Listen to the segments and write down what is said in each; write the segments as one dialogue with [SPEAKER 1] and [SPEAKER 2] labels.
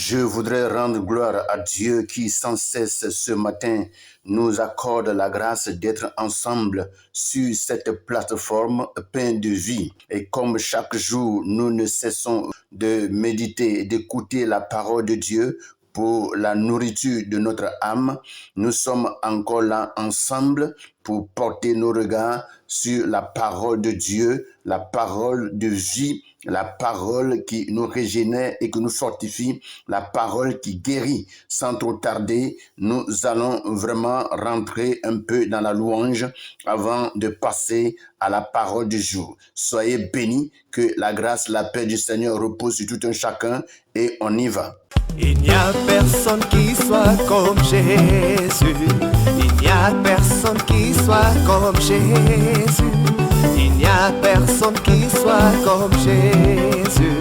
[SPEAKER 1] Je voudrais rendre gloire à Dieu qui sans cesse ce matin nous accorde la grâce d'être ensemble sur cette plateforme pleine de vie. Et comme chaque jour, nous ne cessons de méditer et d'écouter la parole de Dieu pour la nourriture de notre âme, nous sommes encore là ensemble pour porter nos regards sur la parole de Dieu, la parole de vie, la parole qui nous régénère et qui nous fortifie, la parole qui guérit. Sans trop tarder, nous allons vraiment rentrer un peu dans la louange avant de passer à la parole du jour. Soyez bénis, que la grâce, la paix du Seigneur repose sur tout un chacun et on y va.
[SPEAKER 2] Il n'y a personne qui soit comme Jésus. Il n'y a personne qui soit comme Jésus. Il n'y a personne qui soit comme Jésus.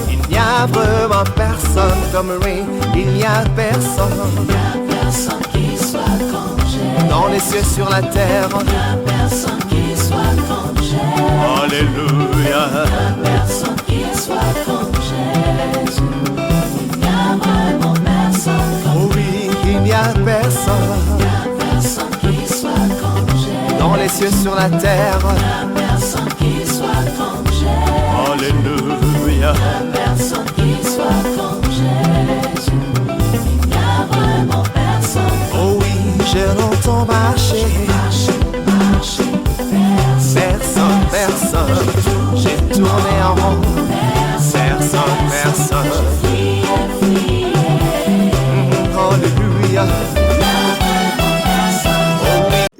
[SPEAKER 2] Il n'y a vraiment personne comme lui. Il n'y a personne.
[SPEAKER 3] Il n'y a personne qui soit comme Jésus.
[SPEAKER 2] Dans les cieux, sur la terre.
[SPEAKER 3] Il n'y a personne qui soit comme Jésus.
[SPEAKER 2] Alléluia.
[SPEAKER 3] Il n'y a personne qui soit comme Jésus. Il n'y a vraiment personne comme
[SPEAKER 2] Oh oui, il n'y a personne.
[SPEAKER 3] Il n'y a personne qui soit comme Jésus.
[SPEAKER 2] Dans les cieux, sur la terre.
[SPEAKER 3] Il n'y a personne qui soit comme Jésus.
[SPEAKER 2] Alléluia.
[SPEAKER 3] Il n'y a personne qui soit comme Jésus. Il n'y a vraiment personne comme
[SPEAKER 2] Oh oui, je l'entends marcher.
[SPEAKER 3] Marcher,
[SPEAKER 2] Personne, personne. J'ai tourné en rond. Personne. Alléluia.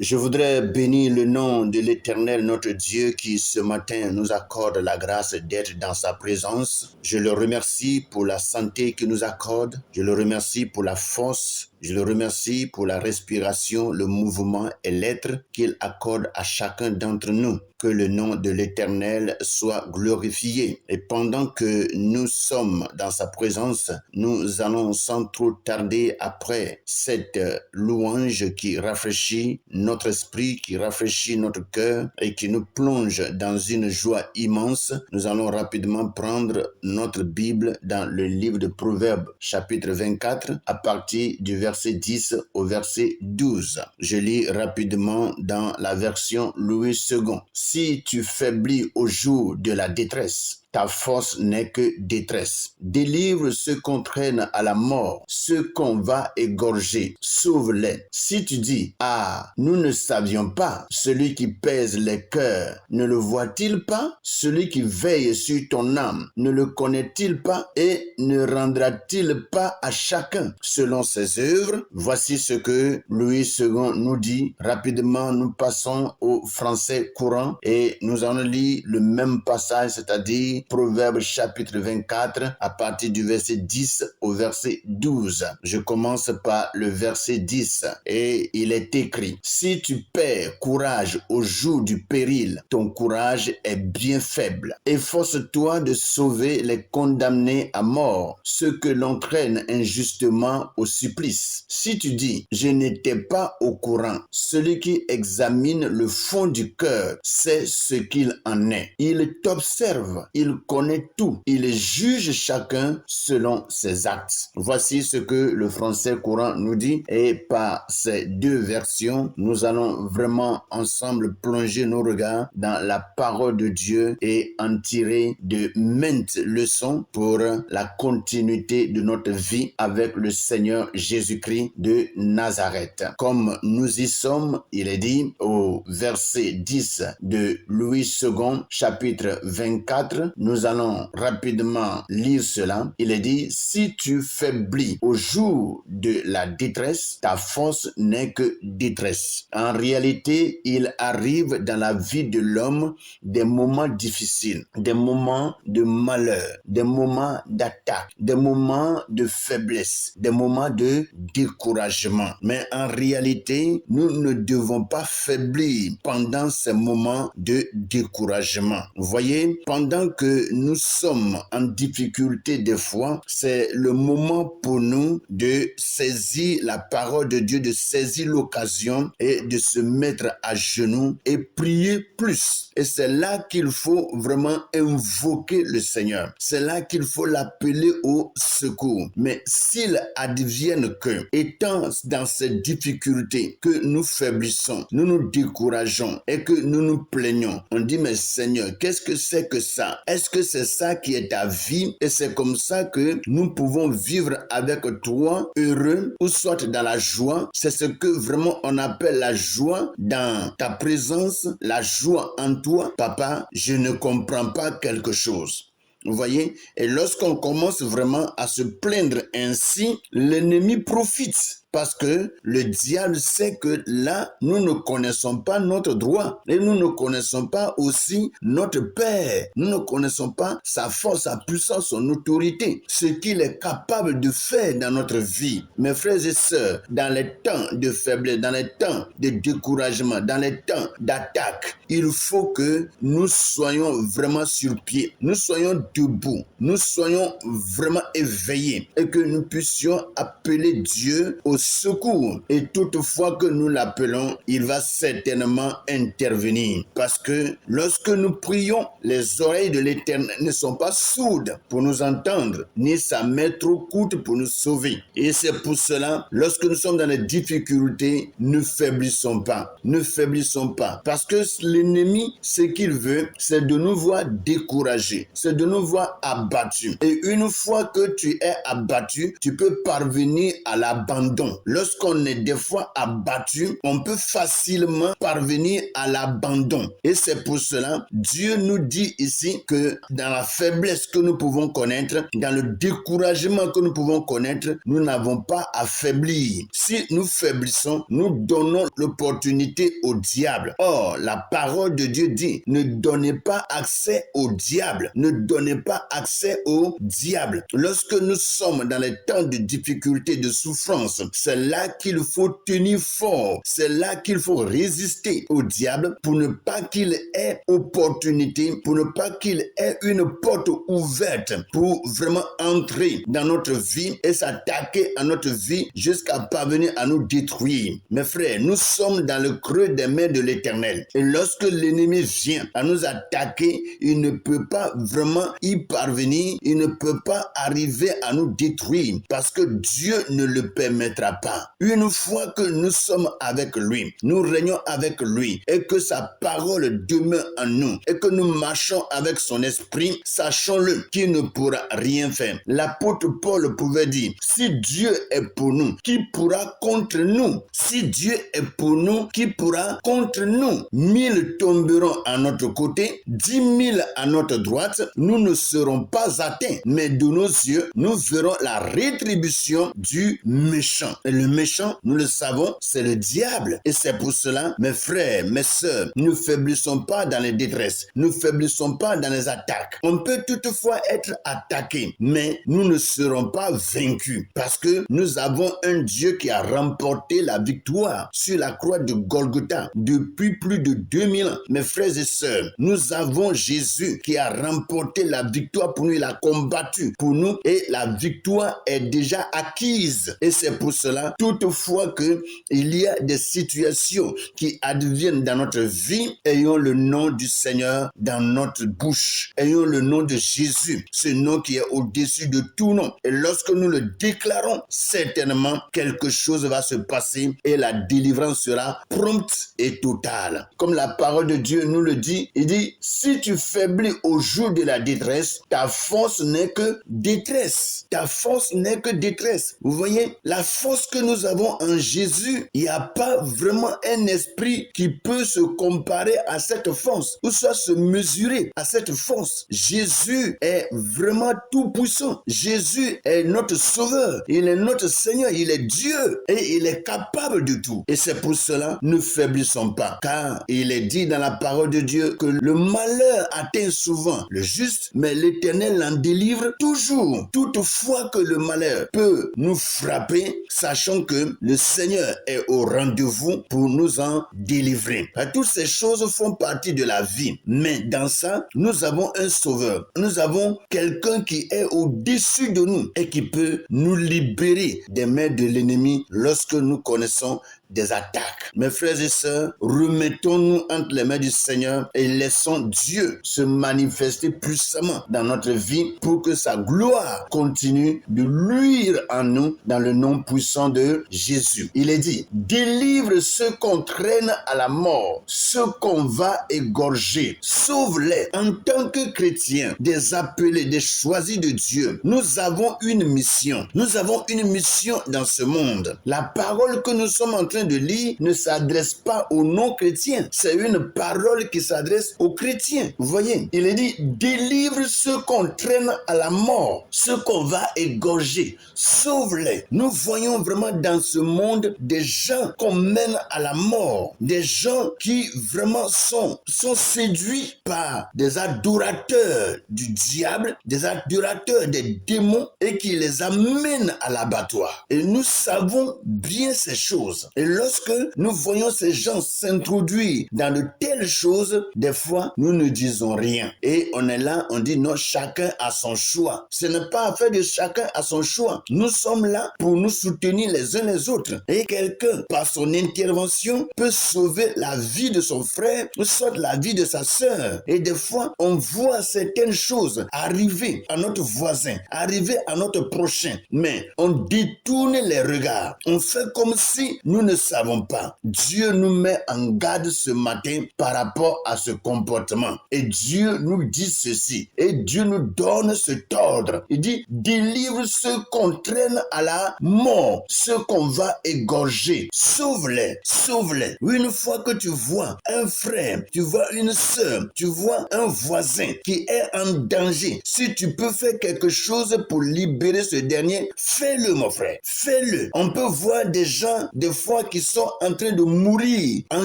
[SPEAKER 1] Je voudrais bénir le nom de l'Éternel, notre Dieu, qui ce matin nous accorde la grâce d'être dans sa présence. Je le remercie pour la santé qu'il nous accorde. Je le remercie pour la force. Je le remercie pour la respiration, le mouvement et l'être qu'il accorde à chacun d'entre nous. Que le nom de l'Éternel soit glorifié. Et pendant que nous sommes dans sa présence, nous allons sans trop tarder après cette louange qui rafraîchit notre esprit, qui rafraîchit notre cœur et qui nous plonge dans une joie immense. Nous allons rapidement prendre notre Bible dans le livre de Proverbes, chapitre 24, à partir du verset 10 au verset 12. Je lis rapidement dans la version Louis II. Si tu faiblis au jour de la détresse, ta force n'est que détresse. Délivre ceux qu'on traîne à la mort, ceux qu'on va égorger. Sauve-les. Si tu dis, ah, nous ne savions pas, celui qui pèse les cœurs, ne le voit-il pas? Celui qui veille sur ton âme, ne le connaît-il pas? Et ne rendra-t-il pas à chacun selon ses œuvres? Voici ce que Louis II nous dit. Rapidement, nous passons au français courant et nous allons lire le même passage, c'est-à-dire Proverbes chapitre 24 à partir du verset 10 au verset 12. Je commence par le verset 10 et il est écrit: si tu perds courage au jour du péril, ton courage est bien faible. Efforce-toi de sauver les condamnés à mort, ceux que l'on traîne injustement au supplice. Si tu dis, je n'étais pas au courant, celui qui examine le fond du cœur sait ce qu'il en est. Il t'observe, il connaît tout. Il juge chacun selon ses actes. Voici ce que le français courant nous dit. Et par ces deux versions, nous allons vraiment ensemble plonger nos regards dans la parole de Dieu et en tirer de maintes leçons pour la continuité de notre vie avec le Seigneur Jésus-Christ de Nazareth. Comme nous y sommes, il est dit au verset 10 de Louis II, chapitre 24, nous allons rapidement lire cela. Il est dit, si tu faiblis au jour de la détresse, ta force n'est que détresse. En réalité, il arrive dans la vie de l'homme des moments difficiles, des moments de malheur, des moments d'attaque, des moments de faiblesse, des moments de découragement. Mais en réalité, nous ne devons pas faiblir pendant ces moments de découragement. Vous voyez, pendant que que nous sommes en difficulté des fois, c'est le moment pour nous de saisir la parole de Dieu, de saisir l'occasion et de se mettre à genoux et prier plus. Et c'est là qu'il faut vraiment invoquer le Seigneur. C'est là qu'il faut l'appeler au secours. Mais s'il advienne que, étant dans cette difficulté, que nous faiblissons, nous nous décourageons et que nous nous plaignons, on dit, mais Seigneur, qu'est-ce que c'est que ça? Est-ce que c'est ça qui est ta vie? Et c'est comme ça que nous pouvons vivre avec toi heureux ou soit dans la joie. C'est ce que vraiment on appelle la joie dans ta présence, la joie en toi. Papa, je ne comprends pas quelque chose. Vous voyez? Et lorsqu'on commence vraiment à se plaindre ainsi, l'ennemi profite. Parce que le diable sait que là, nous ne connaissons pas notre droit et nous ne connaissons pas aussi notre Père. Nous ne connaissons pas sa force, sa puissance, son autorité, ce qu'il est capable de faire dans notre vie. Mes frères et sœurs, dans les temps de faiblesse, dans les temps de découragement, dans les temps d'attaque, il faut que nous soyons vraiment sur pied, nous soyons debout, nous soyons vraiment éveillés et que nous puissions appeler Dieu au secours. Et toutefois que nous l'appelons, il va certainement intervenir. Parce que lorsque nous prions, les oreilles de l'Éternel ne sont pas sourdes pour nous entendre, ni sa main trop courte pour nous sauver. Et c'est pour cela, lorsque nous sommes dans les difficultés, ne faiblissons pas. Ne faiblissons pas. Parce que l'ennemi, ce qu'il veut, c'est de nous voir découragés. C'est de nous voir abattus. Et une fois que tu es abattu, tu peux parvenir à l'abandon. Lorsqu'on est des fois abattu, on peut facilement parvenir à l'abandon. Et c'est pour cela, Dieu nous dit ici que dans la faiblesse que nous pouvons connaître, dans le découragement que nous pouvons connaître, nous n'avons pas à faiblir. Si nous faiblissons, nous donnons l'opportunité au diable. Or, la parole de Dieu dit, ne donnez pas accès au diable. Ne donnez pas accès au diable. Lorsque nous sommes dans les temps de difficulté, de souffrance, c'est là qu'il faut tenir fort. C'est là qu'il faut résister au diable pour ne pas qu'il ait opportunité, pour ne pas qu'il ait une porte ouverte pour vraiment entrer dans notre vie et s'attaquer à notre vie jusqu'à parvenir à nous détruire. Mes frères, nous sommes dans le creux des mains de l'Éternel. Et lorsque l'ennemi vient à nous attaquer, il ne peut pas vraiment y parvenir, il ne peut pas arriver à nous détruire parce que Dieu ne le permettra pas. Une fois que nous sommes avec lui, nous régnons avec lui et que sa parole demeure en nous et que nous marchons avec son esprit, sachons-le qu'il ne pourra rien faire. L'apôtre Paul pouvait dire, si Dieu est pour nous, qui pourra contre nous? Si Dieu est pour nous, qui pourra contre nous? 1000 tomberont à notre côté, 10 000 à notre droite, nous ne serons pas atteints, mais de nos yeux, nous verrons la rétribution du méchant. Et le méchant, nous le savons, c'est le diable. Et c'est pour cela, mes frères, mes sœurs, ne faiblissons pas dans les détresses, ne faiblissons pas dans les attaques. On peut toutefois être attaqué, mais nous ne serons pas vaincus parce que nous avons un Dieu qui a remporté la victoire sur la croix de Golgotha depuis plus de 2000 ans. Mes frères et sœurs, nous avons Jésus qui a remporté la victoire pour nous, il a combattu pour nous et la victoire est déjà acquise. Et c'est pour cela, toutefois qu'il y a des situations qui adviennent dans notre vie, ayons le nom du Seigneur dans notre bouche. Ayons le nom de Jésus, ce nom qui est au-dessus de tout nom. Et lorsque nous le déclarons, certainement quelque chose va se passer et la délivrance sera prompte et totale. Comme la parole de Dieu nous le dit, il dit, si tu faiblis au jour de la détresse, ta force n'est que détresse. Ta force n'est que détresse. Vous voyez, la force que nous avons en Jésus, il n'y a pas vraiment un esprit qui peut se comparer à cette force, ou soit se mesurer à cette force. Jésus est vraiment tout puissant. Jésus est notre sauveur. Il est notre Seigneur. Il est Dieu et il est capable de tout. Et c'est pour cela, ne faiblissons pas. Car il est dit dans la parole de Dieu que le malheur atteint souvent le juste, mais l'Éternel l'en délivre toujours. Toutefois que le malheur peut nous frapper, sachant que le Seigneur est au rendez-vous pour nous en délivrer. Toutes ces choses font partie de la vie, mais dans ça, nous avons un sauveur. Nous avons quelqu'un qui est au-dessus de nous et qui peut nous libérer des mains de l'ennemi lorsque nous connaissons des attaques. Mes frères et sœurs, remettons-nous entre les mains du Seigneur et laissons Dieu se manifester puissamment dans notre vie pour que sa gloire continue de luire en nous dans le nom puissant de Jésus. Il est dit, délivre ceux qu'on traîne à la mort, ceux qu'on va égorger, sauve-les. En tant que chrétiens, des appelés, des choisis de Dieu, nous avons une mission. Nous avons une mission dans ce monde. La parole que nous sommes en train de lire ne s'adresse pas aux non-chrétiens. C'est une parole qui s'adresse aux chrétiens. Vous voyez, il est dit, délivre ceux qu'on traîne à la mort, ceux qu'on va égorger, sauve-les. Nous voyons vraiment dans ce monde des gens qu'on mène à la mort, des gens qui vraiment sont séduits par des adorateurs du diable, des adorateurs des démons et qui les amènent à l'abattoir. Et nous savons bien ces choses. Et lorsque nous voyons ces gens s'introduire dans de telles choses, des fois, nous ne disons rien. Et on est là, on dit non, chacun a son choix. Ce n'est pas affaire de chacun a son choix. Nous sommes là pour nous soutenir les uns les autres. Et quelqu'un, par son intervention, peut sauver la vie de son frère, ou soit la vie de sa sœur. Et des fois, on voit certaines choses arriver à notre voisin, arriver à notre prochain. Mais on détourne les regards. On fait comme si nous ne savons pas. Dieu nous met en garde ce matin par rapport à ce comportement. Et Dieu nous dit ceci. Et Dieu nous donne cet ordre. Il dit, délivre ceux qu'on traîne à la mort, ceux qu'on va égorger. Sauve-les, sauve-les. Une fois que tu vois un frère, tu vois une sœur, tu vois un voisin qui est en danger, si tu peux faire quelque chose pour libérer ce dernier, fais-le mon frère, fais-le. On peut voir des gens, des fois, qui sont en train de mourir en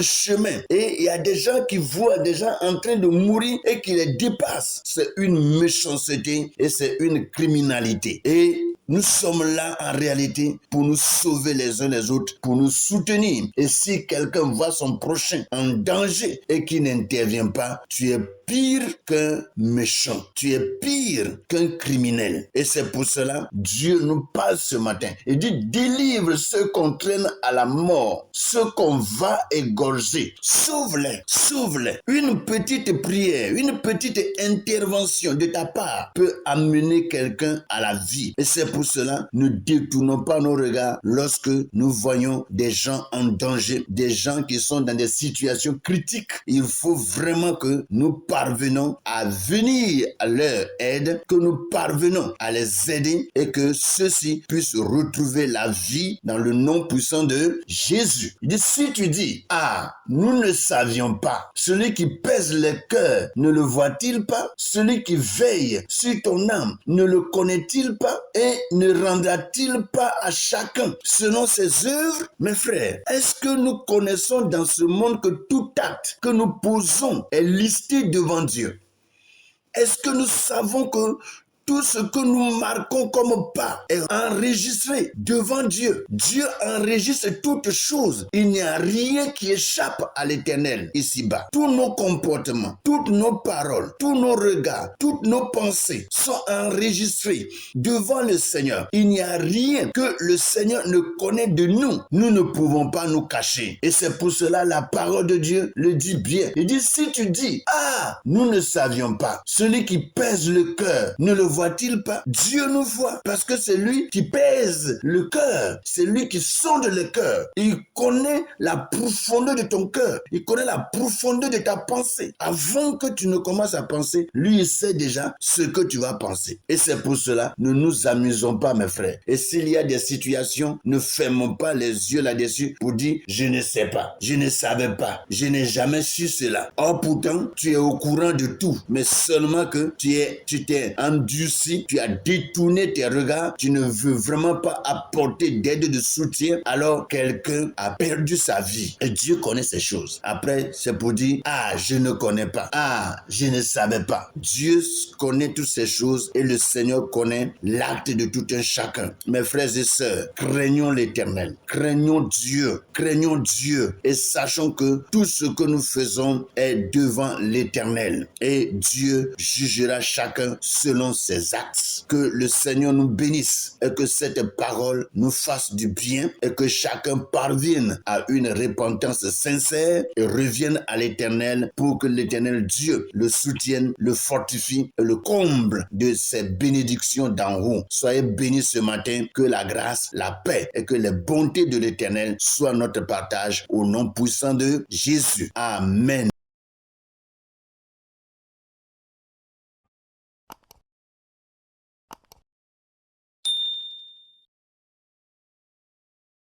[SPEAKER 1] chemin. Et il y a des gens qui voient des gens en train de mourir et qui les dépassent. C'est une méchanceté et c'est une criminalité. Et nous sommes là en réalité pour nous sauver les uns les autres, pour nous soutenir. Et si quelqu'un voit son prochain en danger et qui n'intervient pas, tu es pire qu'un méchant. Tu es pire qu'un criminel. Et c'est pour cela, Dieu nous parle ce matin. Il dit, délivre ceux qu'on traîne à la mort, ceux qu'on va égorger. Sauve-les, sauve-les. Une petite prière, une petite intervention de ta part peut amener quelqu'un à la vie. Et c'est pour cela, ne détournons pas nos regards lorsque nous voyons des gens en danger, des gens qui sont dans des situations critiques. Il faut vraiment que nous parvenons à venir à leur aide, que nous parvenons à les aider et que ceux-ci puissent retrouver la vie dans le nom puissant de Jésus. Il dit, si tu dis, ah, nous ne savions pas, celui qui pèse les cœurs ne le voit-il pas? Celui qui veille sur ton âme ne le connaît-il pas? Et ne rendra-t-il pas à chacun selon ses œuvres? Mes frères, est-ce que nous connaissons dans ce monde que tout acte que nous posons est listé devant Dieu? Est-ce que nous savons que tout ce que nous marquons comme pas est enregistré devant Dieu? Dieu enregistre toutes choses. Il n'y a rien qui échappe à l'Éternel ici-bas. Tous nos comportements, toutes nos paroles, tous nos regards, toutes nos pensées sont enregistrés devant le Seigneur. Il n'y a rien que le Seigneur ne connaît de nous. Nous ne pouvons pas nous cacher. Et c'est pour cela la parole de Dieu le dit bien. Il dit, si tu dis, ah, nous ne savions pas, celui qui pèse le cœur ne le voit-il pas? Dieu nous voit parce que c'est lui qui pèse le cœur. C'est lui qui sonde le cœur. Il connaît la profondeur de ton cœur. Il connaît la profondeur de ta pensée. Avant que tu ne commences à penser, lui, il sait déjà ce que tu vas penser. Et c'est pour cela, ne nous amusons pas, mes frères. Et s'il y a des situations, ne fermons pas les yeux là-dessus pour dire, je ne sais pas, je ne savais pas, je n'ai jamais su cela. Or, pourtant, tu es au courant de tout, mais seulement que tu t'es endurci endurci, tu as détourné tes regards, tu ne veux vraiment pas apporter d'aide, de soutien, alors quelqu'un a perdu sa vie. Et Dieu connaît ces choses. Après, c'est pour dire, ah, je ne connais pas. Ah, je ne savais pas. Dieu connaît toutes ces choses et le Seigneur connaît l'acte de tout un chacun. Mes frères et sœurs, craignons l'Éternel, craignons Dieu et sachons que tout ce que nous faisons est devant l'Éternel et Dieu jugera chacun selon ses actes. Que le Seigneur nous bénisse et que cette parole nous fasse du bien et que chacun parvienne à une repentance sincère et revienne à l'Éternel pour que l'Éternel Dieu le soutienne, le fortifie et le comble de ses bénédictions d'en haut. Soyez bénis ce matin, que la grâce, la paix et que les bontés de l'Éternel soient notre partage au nom puissant de Jésus. Amen.